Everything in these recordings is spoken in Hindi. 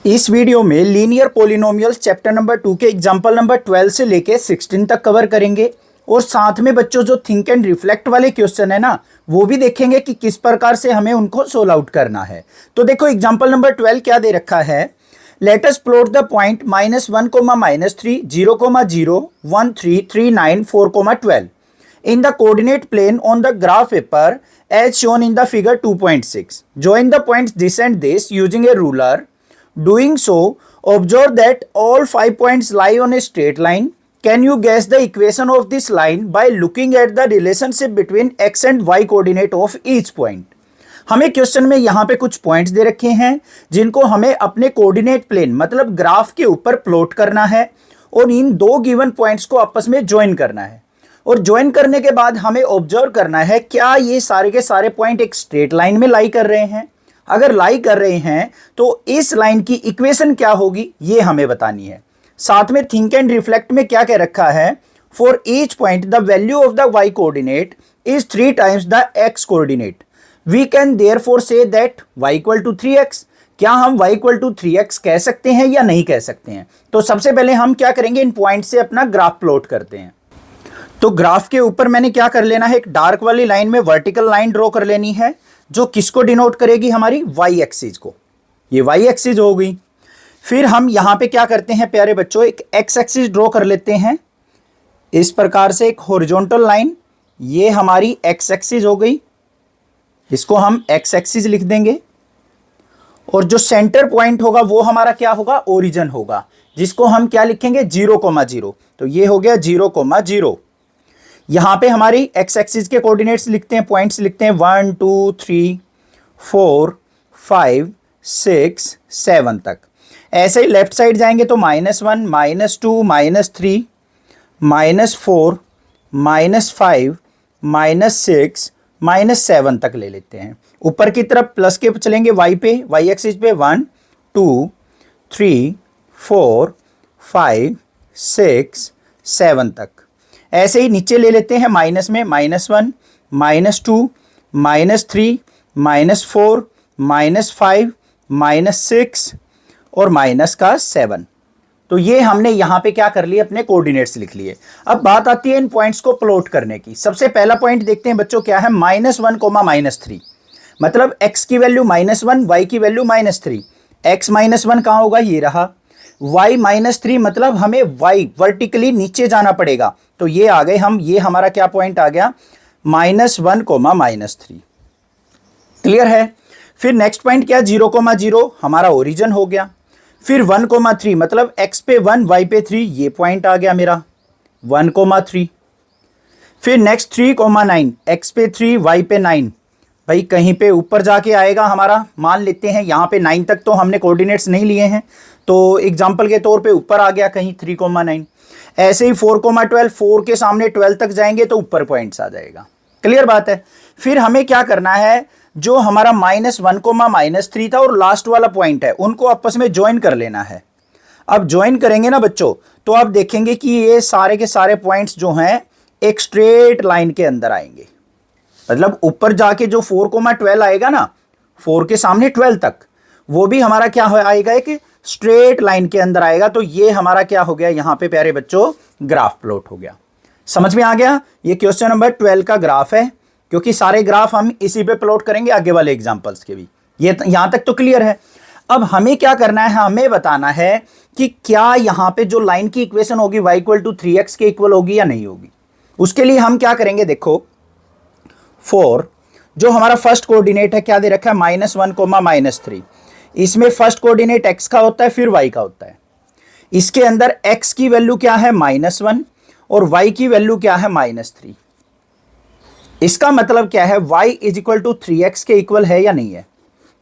इस वीडियो में लीनियर पॉलिनोमियल्स चैप्टर नंबर 2 के एग्जाम्पल नंबर 12 से लेके 16 तक कवर करेंगे और साथ में बच्चों जो थिंक एंड रिफ्लेक्ट वाले क्वेश्चन है ना वो भी देखेंगे कि किस प्रकार से हमें उनको सोल्व आउट करना है। तो देखो एग्जाम्पल नंबर 12 क्या दे रखा है। Let us plot the point -1, -3, 0, 0, 1, 3, 3, 9, 4, 12 in the coordinate plane on the graph paper as shown in the figure 2.6. Join the points this and this using a ruler. Doing so, observe that all 5 points lie on a straight line. Can you guess the equation of this line by looking at the relationship between x and y coordinate of each point? हमें क्वेश्चन में यहाँ पे कुछ पॉइंट्स दे रखे हैं जिनको हमें अपने कोऑर्डिनेट प्लेन मतलब ग्राफ के ऊपर प्लॉट करना है और इन दो गिवन पॉइंट्स को आपस में ज्वाइन करना है। और ज्वाइन करने के बाद हमें ऑब्जर्व करना है क्या ये सारे के सारे पॉइंट एक स्ट्रेट लाइन में लाई कर रहे हैं। अगर लाई कर रहे हैं तो इस लाइन की इक्वेशन क्या होगी ये हमें बतानी है। साथ में थिंक एंड रिफ्लेक्ट में क्या कह रखा है, for each point the value of the y coordinate is 3 times the x coordinate. We can therefore say that y equal to 3x। क्या हम y इक्वल टू 3x कह सकते हैं या नहीं कह सकते हैं। तो सबसे पहले हम क्या करेंगे, इन पॉइंट से अपना ग्राफ प्लॉट करते हैं। तो ग्राफ के ऊपर मैंने क्या कर लेना है, एक डार्क वाली लाइन में वर्टिकल लाइन ड्रॉ कर लेनी है जो किसको डिनोट करेगी, हमारी y एक्सिस को। ये y एक्सिस हो गई। फिर हम यहां पे क्या करते हैं प्यारे बच्चों, एक x एक्सिस ड्रॉ कर लेते हैं इस प्रकार से, एक हॉरिजॉन्टल लाइन। ये हमारी x एक्सिस हो गई, इसको हम x एक्सिस लिख देंगे। और जो सेंटर पॉइंट होगा वो हमारा क्या होगा, ओरिजिन होगा, जिसको हम क्या लिखेंगे 0,0। तो ये हो गया 0,0। यहां पे हमारी x एक्सिस के कोऑर्डिनेट्स लिखते हैं, पॉइंट्स लिखते हैं 1, 2, 3, 4, 5, 6, 7 तक। ऐसे ही लेफ्ट साइड जाएंगे तो -1, -2, -3, -4, -5, -6, -7 तक ले लेते हैं। ऊपर की तरफ प्लस के चलेंगे y पे, y एक्सिस पे 1, 2, 3, 4, 5, 6, 7 तक। ऐसे ही नीचे ले लेते हैं माइनस में -1, -2, -3, -4, -5, -6 और -7। तो ये हमने यहाँ पे क्या कर लिया, अपने कोऑर्डिनेट्स लिख लिए। अब बात आती है इन पॉइंट्स को प्लॉट करने की। सबसे पहला पॉइंट देखते हैं बच्चों क्या है, -1, -3। मतलब x की वैल्यू -1, y की वैल्यू -3। x -1 कहाँ होगा, ये रहा। y -3 मतलब हमें y वर्टिकली नीचे जाना पड़ेगा। तो ये आ गए हम, ये हमारा क्या पॉइंट आ गया, -1, -3। क्लियर है। फिर नेक्स्ट पॉइंट क्या, 0,0 हमारा ओरिजिन हो गया। फिर 1,3 मतलब x पे 1, y पे 3, ये पॉइंट आ गया मेरा 1,3। फिर नेक्स्ट 3,9 x पे 3, y पे 9। भाई कहीं पे ऊपर जाके आएगा हमारा, मान लेते हैं यहाँ पे 9 तक तो हमने कोऑर्डिनेट्स नहीं लिए हैं, तो एग्जाम्पल के तौर पे ऊपर आ गया कहीं 3,9। ऐसे ही 4,12, 4 के सामने 12 तक जाएंगे तो ऊपर पॉइंट्स आ जाएगा। क्लियर बात है। फिर हमें क्या करना है, जो हमारा -1, -3 था और लास्ट वाला पॉइंट है उनको आपस में ज्वाइन कर लेना है। अब ज्वाइन करेंगे ना बच्चों तो आप देखेंगे कि ये सारे के सारे पॉइंट्स जो हैं एक स्ट्रेट लाइन के अंदर आएंगे। मतलब ऊपर जाके जो 4,12 आएगा ना, 4 के सामने 12 तक, वो भी हमारा क्या हो आएगा, एक स्ट्रेट लाइन के अंदर आएगा। तो ये हमारा क्या हो गया, यहाँ पे प्यारे बच्चों ग्राफ प्लॉट हो गया। समझ में आ गया। ये क्वेश्चन नंबर 12 का ग्राफ है, क्योंकि सारे ग्राफ हम इसी पे प्लॉट करेंगे आगे वाले एग्जाम्पल्स के भी। ये यहाँ तक तो क्लियर है। अब हमें क्या करना है, हमें बताना है कि क्या यहाँ पे जो लाइन की इक्वेशन होगी y इक्वल टू 3x के इक्वल होगी या नहीं होगी। उसके लिए हम क्या करेंगे, देखो 4 जो हमारा फर्स्ट कोऑर्डिनेट है क्या दे रखा है, -1, -3। इसमें फर्स्ट कोऑर्डिनेट x का होता है, फिर y का होता है। इसके अंदर x की वैल्यू क्या है -1 और y की वैल्यू क्या है -3। इसका मतलब क्या है, y is equal to 3x के इक्वल है या नहीं है।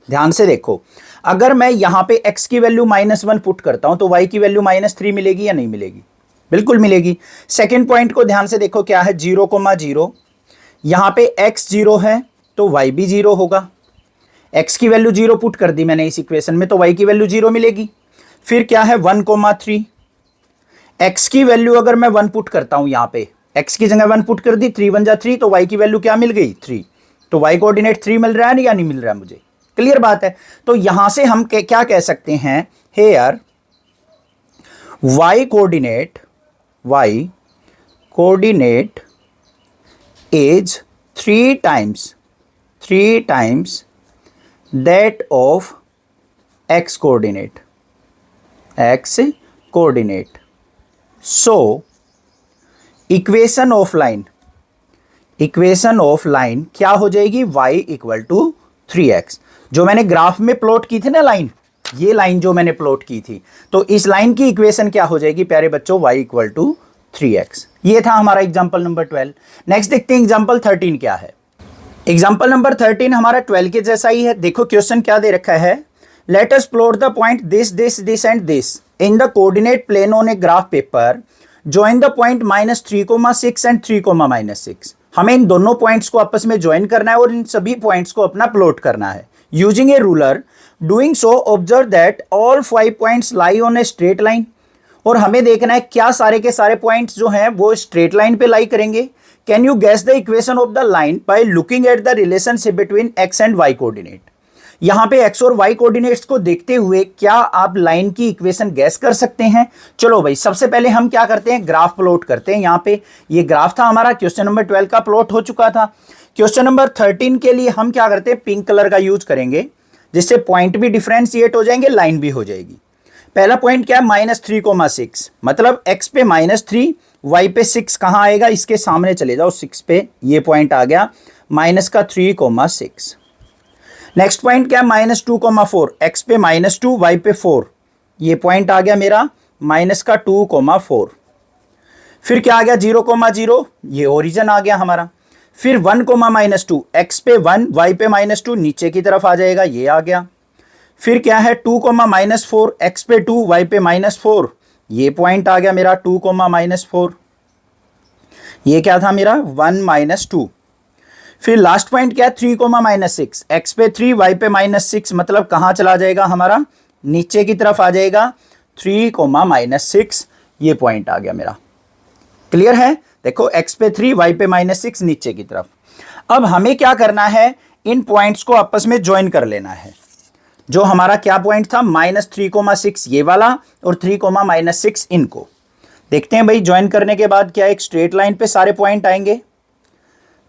ध्यान से देखो, अगर मैं यहां पे x की वैल्यू -1 पुट करता हूं तो y की वैल्यू -3 मिलेगी या नहीं मिलेगी, बिल्कुल मिलेगी। सेकेंड पॉइंट को ध्यान से देखो क्या है, 0,0। यहां पे x 0 है तो y भी 0 होगा। x की वैल्यू 0 पुट कर दी मैंने इस इक्वेशन में तो y की वैल्यू 0 मिलेगी। फिर क्या है 1,3। x की वैल्यू अगर मैं 1 पुट करता हूं, यहां पे x की जगह 1 पुट कर दी, 3 1 जा 3, तो y की वैल्यू क्या मिल गई 3। तो y कोऑर्डिनेट 3 मिल रहा है या नहीं मिल रहा है मुझे। क्लियर बात है। तो यहां से हम क्या कह सकते हैं, here y coordinate is three times that of x coordinate. So equation of line क्या हो जाएगी? y equal to 3x। जो मैंने ग्राफ में प्लॉट की थी ना लाइन, ये लाइन जो मैंने प्लॉट की थी, तो इस लाइन की इक्वेशन क्या हो जाएगी प्यारे बच्चों? y equal to 3x। ये था हमारा एग्जाम्पल नंबर 12। नेक्स्ट देखते हैं एग्जाम्पल 13 क्या है। एग्जाम्पल नंबर 13 हमारा 12 के जैसा ही है। देखो क्वेश्चन क्या दे रखा है, let us plot the point this and this in the coordinate plane on a graph paper, join the point -3,6 and 3,-6। हमें इन दोनों पॉइंट्स को आपस में ज्वाइन करना है और इन सभी पॉइंट्स को अपना प्लॉट करना है using A ruler. Doing so observe that all 5 points lie on a straight line. और हमें देखना है क्या सारे के सारे पॉइंट्स जो हैं वो स्ट्रेट लाइन पे लाई करेंगे। Can you guess the equation of the line by looking at the relationship between x and y coordinate. यहाँ पे एक्स और वाई कोऑर्डिनेट्स को देखते हुए क्या आप लाइन की इक्वेशन गैस कर सकते हैं? चलो भाई, सबसे पहले हम क्या करते हैं, ग्राफ प्लॉट करते हैं। यहाँ पे ये ग्राफ था हमारा, क्वेश्चन नंबर 12 का प्लॉट हो चुका था। क्वेश्चन नंबर 13 के लिए हम क्या करते हैं, पिंक कलर का यूज करेंगे, जिससे पॉइंट भी डिफरेंशिएट हो जाएंगे, लाइन भी हो जाएगी। पहला पॉइंट क्या है, -3,6, मतलब x पे -3, y पे 6 कहाँ आएगा, इसके सामने चले जाओ 6 पे, ये पॉइंट आ गया -3,6। नेक्स्ट पॉइंट क्या है, -2,4, x पे -2, y पे 4, ये पॉइंट आ गया मेरा -2,4। फिर क्या आ गया 0,0, ये ओरिजिन आ गया हमारा। फिर 1,-2, x पे 1, y पे -2, नीचे की तरफ आ जाएगा, ये आ गया। फिर क्या है 2,-4, x पे 2, y पे -4, ये पॉइंट आ गया मेरा 2,-4। ये क्या था मेरा 1-2। फिर लास्ट पॉइंट क्या है 3,-6, x पे 3, y पे -6, मतलब कहाँ चला जाएगा हमारा, नीचे की तरफ आ जाएगा 3,-6, ये पॉइंट आ गया मेरा। क्लियर है? देखो x पे 3, y पे -6, नीचे की तरफ। अब हमें क्या करना है, इन पॉइंट्स को आपस में ज्वाइन कर लेना है। जो हमारा क्या पॉइंट था, -3,6 ये वाला और 3,-6 इनको देखते हैं भाई। ज्वाइन करने के बाद क्या एक स्ट्रेट लाइन पे सारे पॉइंट आएंगे,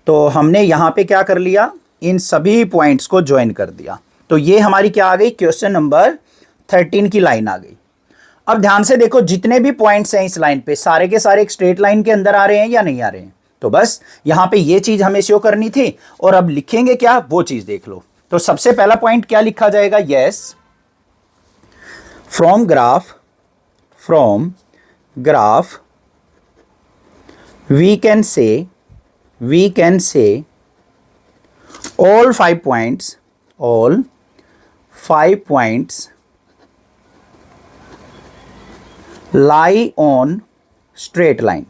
तो हमने यहां पे क्या कर लिया, इन सभी पॉइंट्स को ज्वाइन कर दिया। तो ये हमारी क्या आ गई, क्वेश्चन नंबर 13 की लाइन आ गई। अब ध्यान से देखो, जितने भी पॉइंट्स हैं इस लाइन पे, सारे के सारे एक स्ट्रेट लाइन के अंदर आ रहे हैं या नहीं आ रहे हैं। तो बस यहां पे ये चीज हमें शो करनी थी, और अब लिखेंगे क्या, वो चीज देख लो। तो सबसे पहला पॉइंट क्या लिखा जाएगा, yes, from graph we can say all 5 points lie on straight line,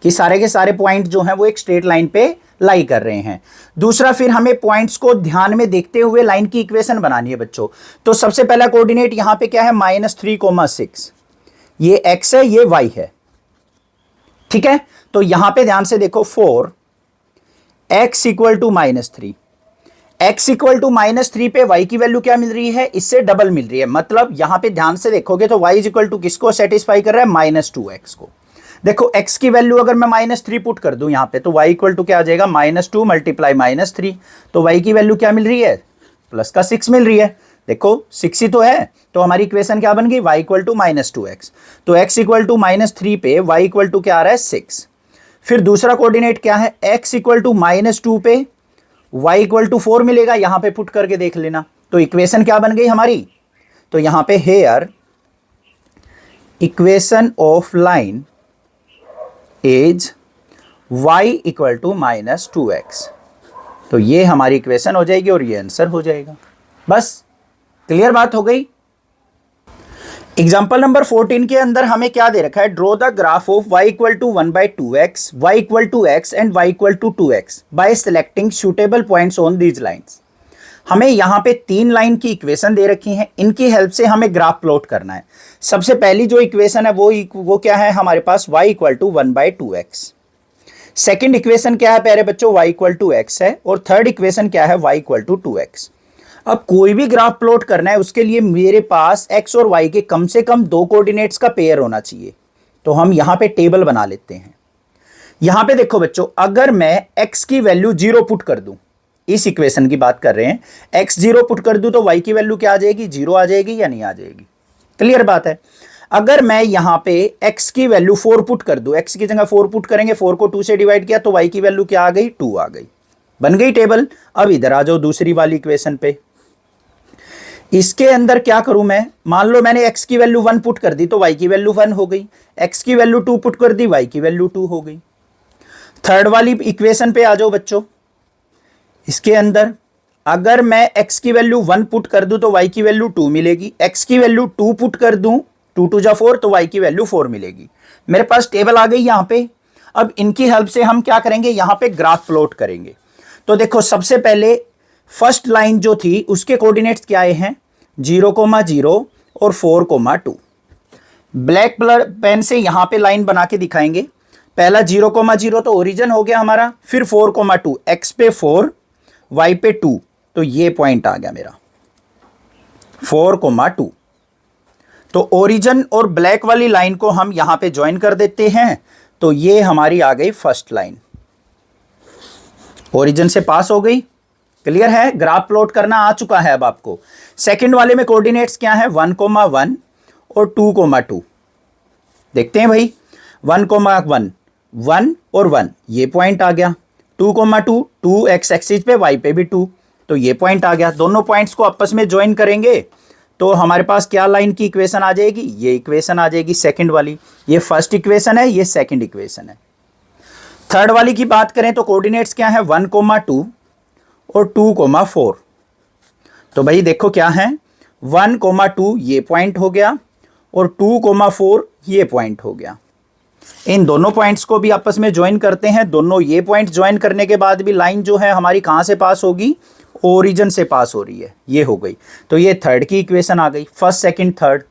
कि सारे के सारे पॉइंट जो हैं वो एक स्ट्रेट लाइन पे लाई कर रहे हैं। दूसरा, फिर हमें पॉइंट्स को ध्यान में देखते हुए लाइन की इक्वेशन बनानी है बच्चों। तो सबसे पहला कोऑर्डिनेट यहां पे क्या है, -3,6, ये x है, ये y है, ठीक है। तो यहां पे ध्यान से देखो, 4 x equal to -3, x equal to -3 पे y की वैल्यू क्या मिल रही है, इससे डबल मिल रही है। मतलब यहां पे ध्यान से देखोगे तो y इक्वल टू किसको सेटिस्फाई कर रहा है, -2x को। देखो x की वैल्यू अगर मैं -3 पुट कर दूं यहां पे, तो y इक्वल टू क्या आ जाएगा, -2 मल्टीप्लाई -3, तो y की वैल्यू क्या मिल रही है, +6 मिल रही है। देखो 6 ही तो है, तो हमारी इक्वेशन क्या बन गई, y इक्वल टू -2x। तो x इक्वल टू -3 पे y इक्वल टू क्या आ रहा है, 6। फिर दूसरा कोऑर्डिनेट क्या है, x इक्वल टू -2 पे y इक्वल टू 4 मिलेगा, यहां पे पुट करके देख लेना। तो इक्वेशन क्या बन गई हमारी, तो यहां पे here equation of line is y equal to -2x। तो ये हमारी इक्वेशन हो जाएगी और ये आंसर हो जाएगा। बस क्लियर बात हो गई। एग्जाम्पल नंबर 14 के अंदर हमें क्या दे रखा है, draw the graph of y equal to 1/2x, y equal to x and y equal to 2x by selecting suitable points on these lines. हमें यहाँ पे 3 लाइन की इक्वेशन दे रखी हैं, इनकी हेल्प से हमें ग्राफ प्लॉट करना है। सबसे पहली जो इक्वेशन है वो क्या है हमारे पास, y equal to 1/2x। Second equation क्या है प्यारे बच्चों, y इक्वल टू x है, और थर्ड इक्वेशन क्या है, y इक्वल टू 2x। अब कोई भी ग्राफ प्लॉट करना है उसके लिए मेरे पास एक्स और वाई के कम से कम दो कोऑर्डिनेट्स का पेयर होना चाहिए। तो हम यहां पे टेबल बना लेते हैं। यहां पे देखो बच्चों, अगर मैं x की वैल्यू 0 पुट कर दूं, इस इक्वेशन की बात कर रहे हैं, x 0 पुट कर दूं तो y की वैल्यू क्या आ जाएगी, 0 आ जाएगी या नहीं आ जाएगी? क्लियर बात है। अगर मैं यहां पे x की वैल्यू 4 पुट कर दूं, x की जगह 4 पुट करेंगे, 4 को 2 से डिवाइड किया तो y की वैल्यू क्या आ गई, 2 आ गई। बन गई टेबल। अब इधर आ जाओ दूसरी वाली इक्वेशन पे। इसके अंदर क्या करूं मैं, मान लो मैंने x की वैल्यू 1 पुट कर दी तो y की वैल्यू 1 हो गई, x की वैल्यू 2 पुट कर दी, y की वैल्यू 2 हो गई। थर्ड वाली इक्वेशन पे आ जाओ बच्चों। इसके अंदर अगर मैं x की वैल्यू 1 पुट कर दूं तो y की वैल्यू 2 मिलेगी, x की वैल्यू 2 पुट कर दूं, 2 2 जा 4 तो y की वैल्यू 4 मिलेगी। मेरे पास टेबल आ गई यहां पे। अब इनकी हेल्प से हम क्या करेंगे, यहां पे ग्राफ प्लॉट करेंगे। तो देखो सबसे पहले फर्स्ट लाइन जो थी उसके कोऑर्डिनेट्स क्या आए हैं, 0,0 और 4,2। ब्लैक कलर पेन से यहां पे लाइन बना के दिखाएंगे। पहला 0,0 तो ओरिजिन हो गया हमारा, फिर 4,2, x पे 4 y पे 2, तो ये पॉइंट आ गया मेरा 4,2। तो ओरिजिन और ब्लैक वाली लाइन को हम यहां पे ज्वाइन कर देते हैं, तो ये हमारी आ गई फर्स्ट लाइन, ओरिजिन से पास हो गई। क्लियर है, ग्राफ प्लॉट करना आ चुका है अब आपको। सेकंड वाले में कोऑर्डिनेट्स क्या है, 1,1 और 2,2। देखते हैं भाई, 1,1 1 और 1, ये पॉइंट आ गया। 2,2 2 एक्स एक्सिस पे, y पे भी 2, तो ये पॉइंट आ गया। दोनों पॉइंट्स को आपस में ज्वाइन करेंगे तो हमारे पास क्या लाइन की इक्वेशन आ जाएगी, ये इक्वेशन आ जाएगी सेकंड वाली। ये फर्स्ट इक्वेशन है, ये सेकंड इक्वेशन है। थर्ड वाली की बात करें तो कोऑर्डिनेट्स क्या है, 1,2 और 2,4। तो भाई देखो क्या है, 1,2 ये पॉइंट हो गया और 2,4 ये पॉइंट हो गया। इन दोनों पॉइंट्स को भी आपस में ज्वाइन करते हैं। दोनों ये पॉइंट ज्वाइन करने के बाद भी लाइन जो है हमारी कहां से पास होगी, ओरिजिन से पास हो रही है, ये हो गई। तो ये थर्ड की इक्वेशन आ गई, फर्स्ट सेकंड थर्ड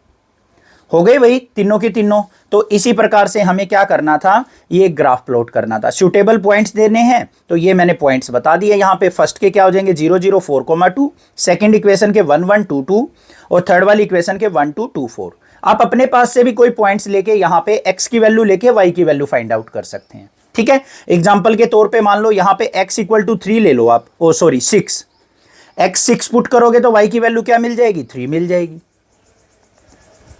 हो गई भाई, तीनों की तीनों। तो इसी प्रकार से हमें क्या करना था, ये ग्राफ प्लॉट करना था। सूटेबल पॉइंट्स देने हैं तो ये मैंने पॉइंट्स बता दिए। यहाँ पे फर्स्ट के क्या हो जाएंगे, 0 0 4,2, सेकंड इक्वेशन के 1 1 2 2 और थर्ड वाली इक्वेशन के 1 2 2 4। आप अपने पास से भी कोई पॉइंट्स लेके यहाँ पे x की वैल्यू लेके y की वैल्यू फाइंड आउट कर सकते हैं। ठीक है, एग्जाम्पल के तौर पे मान लो यहाँ पे x = 3 ले लो आप, ओ सॉरी 6, x 6 पुट करोगे तो y की वैल्यू क्या मिल जाएगी, 3 मिल जाएगी।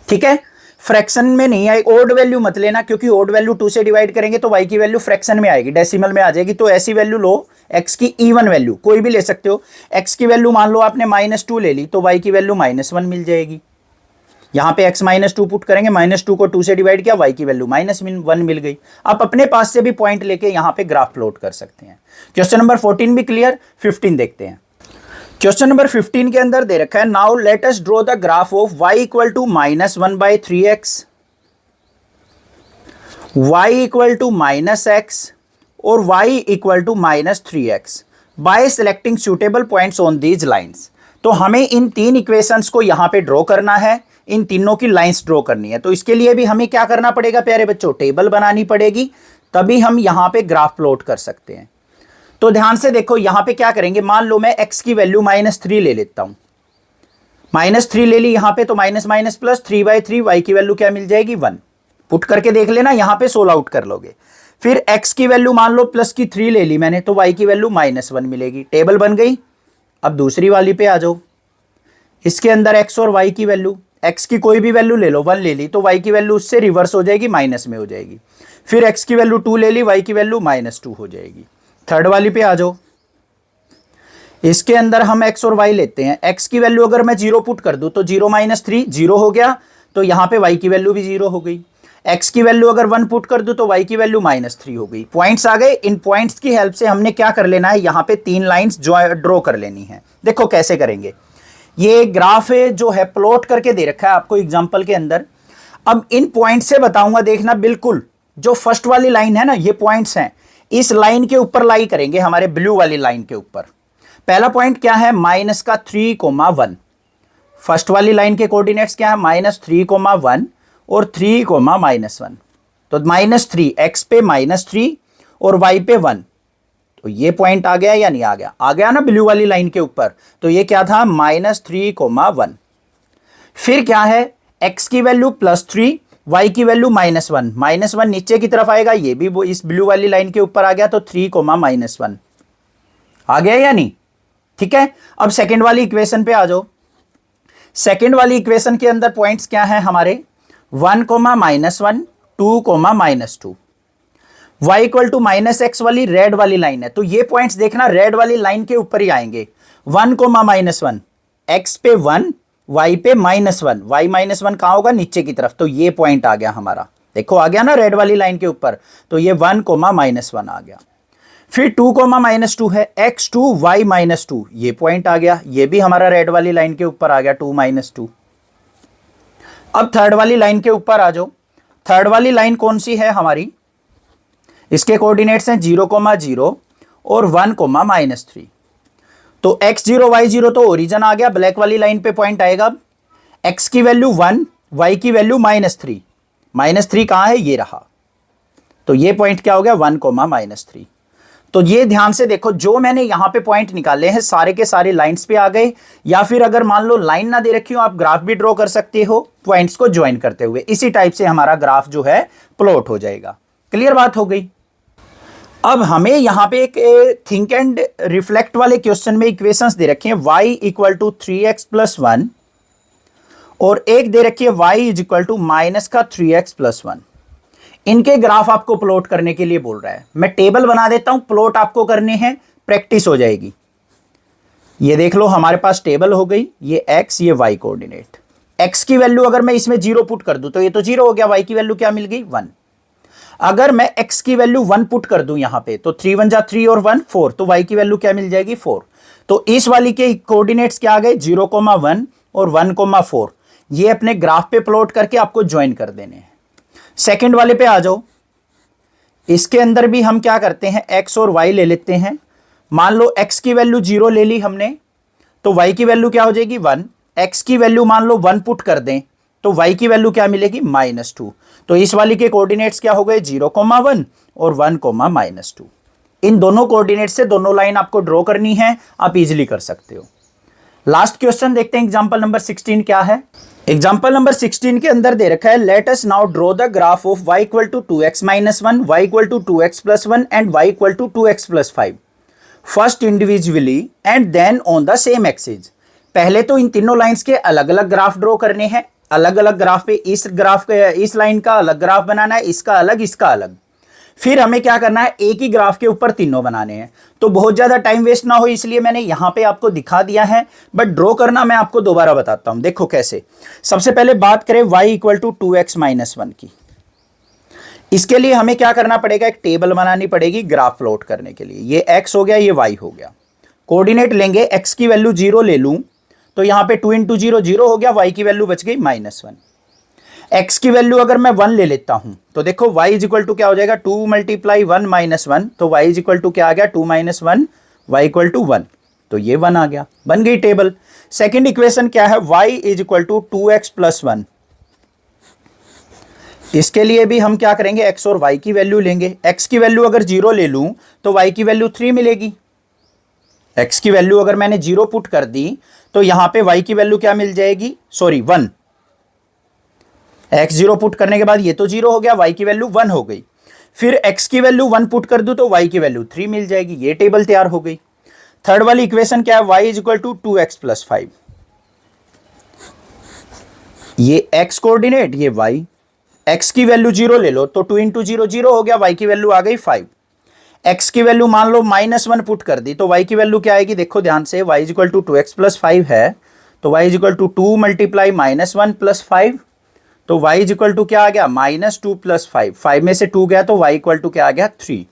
ठीक है, फ्रैक्शन में नहीं आएगी, ओड वैल्यू मत लेना, क्योंकि ओड वैल्यू 2 से डिवाइड करेंगे तो y की वैल्यू फ्रैक्शन में आएगी, डेसिमल में आ जाएगी। तो ऐसी वैल्यू लो, x की इवन वैल्यू कोई भी ले सकते हो। x की वैल्यू मान लो आपने -2 ले ली तो y की वैल्यू -1 मिल जाएगी। यहां पे x -2 पुट करेंगे, -2 को 2 से डिवाइड किया, y की वैल्यू -1 मिल गई। आप अपने पास से भी पॉइंट लेके यहां पे ग्राफ प्लॉट कर सकते हैं। क्वेश्चन नंबर 14 भी क्लियर। 15 देखते हैं। क्वेश्चन नंबर 15 के अंदर दे रखा है, now let us draw the graph of y = -1/3x, y = -x और y = -3x bye selecting suitable points on these lines. तो हमें इन तीन इक्वेशंस को यहां पे ड्रॉ करना है, इन तीनों की लाइंस ड्रॉ करनी है। तो इसके लिए भी हमें क्या करना पड़ेगा प्यारे बच्चों, टेबल बनानी पड़ेगी, तभी हम यहां पे ग्राफ प्लॉट कर सकते हैं। तो ध्यान से देखो, यहां पे क्या करेंगे, मान लो मैं x की वैल्यू -3 ले लेता हूं, -3 ले ली यहां पे, तो माइनस माइनस प्लस 3/3, y की वैल्यू क्या मिल जाएगी, 1। पुट करके देख लेना, यहां पे सोल्व आउट कर लोगे। फिर x की वैल्यू मान लो +3 ले ली मैंने, तो y की वैल्यू -1 मिलेगी। टेबल बन गई। अब दूसरी वाली पे आ जाओ। इसके अंदर x और y की वैल्यू, x की कोई भी वैल्यू ले लो, 1 ले ली तो y की वैल्यू उससे रिवर्स हो जाएगी, माइनस में हो जाएगी। फिर x की वैल्यू 2 ले ली, y की वैल्यू -2 हो जाएगी। थर्ड वाली पे आ जाओ। इसके अंदर हम x और y लेते हैं। x की वैल्यू अगर मैं 0 पुट कर दूं तो 0 - 3 0 हो गया, तो यहां पे y की वैल्यू भी 0 हो गई। x की वैल्यू अगर 1 पुट कर दूं तो y की वैल्यू -3 हो गई। पॉइंट्स आ गए। इन पॉइंट्स की हेल्प से हमने क्या कर लेना है, यहां पे 3 लाइंस ड्रॉ कर लेनी है। देखो कैसे करेंगे। ये ग्राफ जो है प्लॉट करके दे रखा है आपको एग्जांपल के अंदर। अब इन पॉइंट से बताऊंगा, देखना बिल्कुल जो फर्स्ट वाली लाइन है ना, ये पॉइंट्स हैं, इस लाइन के ऊपर लाई करेंगे, हमारे ब्लू वाली लाइन के ऊपर। पहला पॉइंट क्या है, -3,1। फर्स्ट वाली लाइन के कोऑर्डिनेट्स क्या है, -3,1 और 3,-1। तो -3 x पे -3 और y पे 1, तो ये पॉइंट आ गया या नहीं आ गया? आ गया ना ब्लू वाली लाइन के ऊपर। तो ये क्या था? -3,1। फिर क्या है? x की वैल्यू +3, y की वैल्यू -1। -1 नीचे की तरफ आएगा, ये भी वो इस ब्लू वाली लाइन के ऊपर आ गया, तो 3, -1 आ गया या नहीं? ठीक है। अब सेकंड वाली इक्वेशन पे आ जाओ। सेकंड वाली इक्वेशन के अंदर पॉइंट्स क्या हैं हमारे? 1, -1, 2, -2। y इक्वल टू -x वाली रेड वाली लाइन है, तो ये पॉइंट्स देखना रेड वाली लाइन के ऊपर ही आएंगे। 1, -1, x पे 1, y पे -1। y -1 कहां होगा? नीचे की तरफ। तो ये पॉइंट आ गया हमारा, देखो आ गया ना रेड वाली लाइन के ऊपर। तो ये 1, -1 आ गया। फिर 2, -2 है, x2 y -2, ये पॉइंट आ गया, ये भी हमारा रेड वाली लाइन के ऊपर आ गया, 2, -2। अब थर्ड वाली लाइन के ऊपर आ जाओ। थर्ड वाली लाइन कौन सी है हमारी? इसके कोऑर्डिनेट्स हैं 0, 0 और 1, -3। तो x0 y0 तो ओरिजिन आ गया, ब्लैक वाली लाइन पे पॉइंट आएगा। x की वैल्यू 1, y की वैल्यू -3। -3 कहां है? ये रहा। तो ये पॉइंट क्या हो गया? 1, -3। तो ये ध्यान से देखो, जो मैंने यहां पे पॉइंट निकाले हैं सारे के सारे लाइंस पे आ गए, या फिर अगर मान लो लाइन ना दे रखी हो, आप ग्राफ भी ड्रॉ कर सकते हो पॉइंट्स को ज्वाइन करते हुए। इसी टाइप से हमारा ग्राफ जो है प्लॉट हो जाएगा। क्लियर बात हो गई? अब हमें यहां पे एक थिंक एंड रिफ्लेक्ट वाले क्वेश्चन में इक्वेशंस दे रखी हैं, y इक्वल टू 3x + 1 और एक दे रखी है y is equal to -3x + 1। इनके ग्राफ आपको प्लॉट करने के लिए बोल रहा है। मैं टेबल बना देता हूं, प्लॉट आपको करने हैं, प्रैक्टिस हो जाएगी। ये देख लो हमारे पास टेबल हो गई, ये x ये y कोऑर्डिनेट। x की वैल्यू अगर मैं इसमें 0 पुट कर दूं तो ये तो 0 हो गया, y की वैल्यू क्या मिल गई? 1। अगर मैं x की वैल्यू 1 पुट कर दूं यहां पे, तो 3 1 जा 3 और 1 4, तो y की वैल्यू क्या मिल जाएगी? 4। तो इस वाली के कोऑर्डिनेट्स क्या आ गए? 0, 1 और 1, 4। ये अपने ग्राफ पे प्लॉट करके आपको ज्वाइन कर देने हैं। सेकंड वाले पे आ जाओ। इसके अंदर भी हम क्या करते हैं, x और y ले लेते हैं। मान लो x की वैल्यू 0 ले ली हमने, तो y की वैल्यू क्या हो जाएगी? 1। x की वैल्यू मान लो 1 पुट कर दें, तो y की वैल्यू क्या मिलेगी? -2। तो इस वाली के कोऑर्डिनेट्स क्या हो गए? 0, 1 और 1, -2। इन दोनों कोऑर्डिनेट से दोनों लाइन आपको ड्रॉ करनी है, आप इजीली कर सकते हो। लास्ट क्वेश्चन देखते हैं, एग्जांपल नंबर 16 क्या है। एग्जांपल नंबर 16 के अंदर दे रखा है, let us now draw the graph of y equal to 2x - 1, y equal to 2x + 1 and y equal to 2x + 5 first individually and then on the same axis. पहले तो इन तीनों लाइंस के अलग अलग ग्राफ ड्रॉ करने हैं। अलग अलग ग्राफ पे इस लाइन का अलग ग्राफ बनाना है, इसका अलग, इसका अलग। फिर हमें क्या करना है, एक ही ग्राफ के ऊपर तीनों बनाने हैं। तो बहुत ज्यादा टाइम वेस्ट ना हो इसलिए मैंने यहां पे आपको दिखा दिया है, बट ड्रॉ करना मैं आपको दोबारा बताता हूं। देखो कैसे। सबसे पहले बात करें y इक्वल टू 2x - 1 की। इसके लिए हमें क्या करना पड़ेगा, एक टेबल बनानी पड़ेगी ग्राफ प्लॉट करने के लिए। ये x हो गया, ये y हो गया। कोऑर्डिनेट लेंगे, x की वैल्यू 0 ले लूं तो यहां पे 2 × 0 0 हो गया, y की वैल्यू बच गई -1। x की वैल्यू अगर मैं 1 ले लेता हूं तो देखो y इज इक्वल टू क्या हो जाएगा, 2 × 1 - 1, तो y इज इक्वल टू क्या आ गया, 2 - 1, y इक्वल टू 1। तो ये 1 आ गया, बन गई टेबल। सेकंड इक्वेशन क्या है, y is equal to 2x + 1। इसके लिए भी हम क्या करेंगे, x और y की वैल्यू लेंगे। x की वैल्यू अगर 0 ले लूं तो y की वैल्यू 3 मिलेगी। x की वैल्यू अगर मैंने 0 पुट कर दी तो यहां पे y की वैल्यू क्या मिल जाएगी, सॉरी 1। x 0 पुट करने के बाद ये तो 0 हो गया, y की वैल्यू 1 हो गई। फिर x की वैल्यू 1 पुट कर दूं तो y की वैल्यू 3 मिल जाएगी। ये टेबल तैयार हो गई। थर्ड वाली इक्वेशन क्या है, y is equal to 2x + 5। ये x कोऑर्डिनेट, ये y। x की वैल्यू 0 ले लो तो 2 × 0 0 हो गया, y की वैल्यू आ गई 5। x की वैल्यू मान लो -1 पुट कर दी तो y की वैल्यू क्या आएगी, देखो ध्यान से, y is equal to 2x + 5 है तो y इज इक्वल टू 2 × -1 + 5, तो y इज इक्वल टू क्या आ गया, -2 + 5। 5 में से 2 गया तो y इक्वल टू क्या आ गया, 3।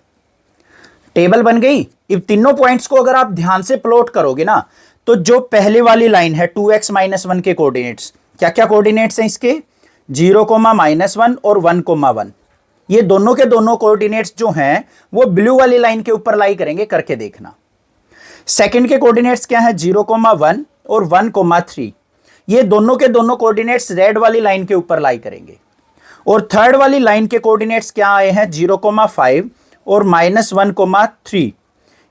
टेबल बन गई। इन तीनों पॉइंट्स को अगर आप ध्यान से प्लॉट करोगे ना, तो जो पहले वाली लाइन है 2x - 1 के कोऑर्डिनेट्स, क्या क्या कोऑर्डिनेट्स हैं इसके, 0, -1 और 1, 1। ये दोनों के दोनों कोऑर्डिनेट्स जो हैं वो ब्लू वाली लाइन के ऊपर लाई करेंगे, करके देखना। सेकंड के कोऑर्डिनेट्स क्या है, 0, 1 और 1, 3। ये दोनों के दोनों कोऑर्डिनेट्स रेड वाली लाइन के ऊपर लाई करेंगे। और थर्ड वाली लाइन के कोऑर्डिनेट्स क्या आए हैं, 0, 5 और -1, 3।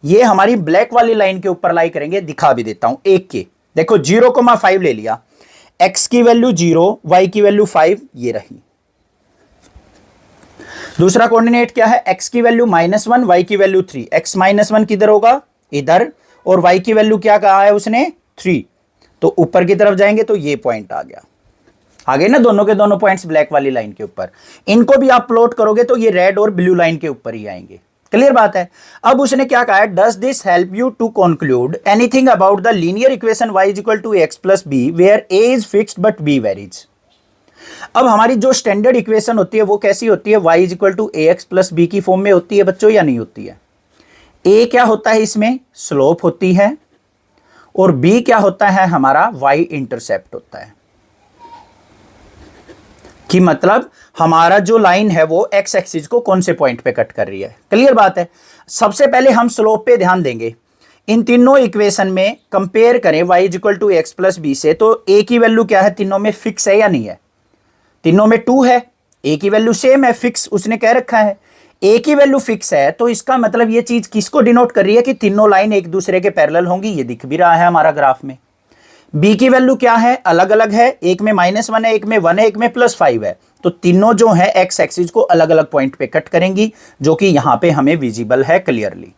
ये हमारी ब्लैक वाली लाइन के ऊपर लाई करेंगे, दिखा भी देता हूं एक के। देखो 0,5 ले लिया, x की वैल्यू 0, y की वैल्यू 5, ये रही। दूसरा कोऑर्डिनेट क्या है, x की वैल्यू -1, y की वैल्यू 3। x -1 किधर होगा, इधर, और y की वैल्यू क्या कहा है उसने, 3, तो ऊपर की तरफ जाएंगे तो ये पॉइंट आ गया। आ गए ना दोनों के दोनों पॉइंट्स ब्लैक वाली लाइन के ऊपर। इनको भी आप प्लॉट करोगे तो ये रेड और ब्लू लाइन के ऊपर ही आएंगे। क्लियर बात है। अब उसने क्या कहा है, does this help you to conclude anything about the linear equation y is equal to x plus b where a is fixed but b varies. अब हमारी जो स्टैंडर्ड इक्वेशन होती है वो कैसी होती है, y is equal to ax plus b की फॉर्म में होती है बच्चों, या नहीं होती है। a क्या होता है इसमें, स्लोप होती है, और b क्या होता है, हमारा y इंटरसेप्ट होता है। कि मतलब हमारा जो लाइन है वो x एक्सिस को कौन से पॉइंट पे कट कर रही है। क्लियर बात है। सबसे पहले हम स्लोप पे ध्यान देंगे। इन तीनों इक्वेशन में कंपेयर करें y is equal to x plus b से, तो a की वैल्यू क्या है, तीनों में फिक्स है या नहीं है, तीनों में 2 है, a की वैल्यू सेम है, फिक्स उसने कह रखा है। a की वैल्यू फिक्स है तो इसका मतलब ये चीज किसको डिनोट कर रही है कि तीनों लाइन एक दूसरे के पैरेलल होंगी, ये दिख भी रहा है हमारा ग्राफ में। b की वैल्यू क्या है, अलग अलग है, एक में -1 है, एक में 1 है, एक में +5 है, तो तीनों जो है x एक्सिस को अलग अलग पॉइंट पे कट करेंगी, जो कि यहां पे हमें विजिबल है क्लियरली।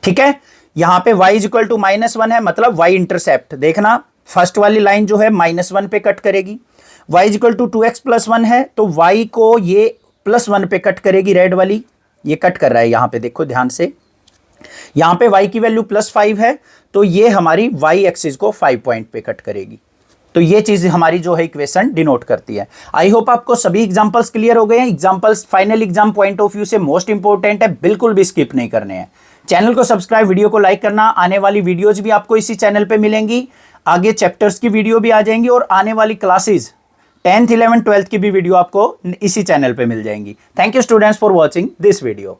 ठीक है, यहां पे y इज इक्वल टू -1 है, मतलब y इंटरसेप्ट देखना, फर्स्ट वाली लाइन जो है -1 पे कट करेगी। y is equal to 2x plus 1 है तो y को ये +1 पे कट करेगी, रेड वाली ये कट कर रहा है यहां पे, देखो ध्यान से। यहां पे y की वैल्यू +5 है तो ये हमारी y एक्सिस को 5 पॉइंट पे कट करेगी। तो ये चीज हमारी जो है इक्वेशन डिनोट करती है। आई होप आपको सभी एग्जांपल्स क्लियर हो गए हैं। Examples final exam point of view से मोस्ट इंपॉर्टेंट है, बिल्कुल भी स्किप नहीं करने हैं। चैनल को सब्सक्राइब, वीडियो को लाइक करना। आने वाली वीडियोज भी आपको इसी चैनल पे मिलेंगी, आगे चैप्टर्स की वीडियो भी आ जाएंगी, और आने वाली क्लासेज 10th 11th 12th की भी वीडियो आपको इसी चैनल पे मिल जाएंगी। Thank you students for watching this video.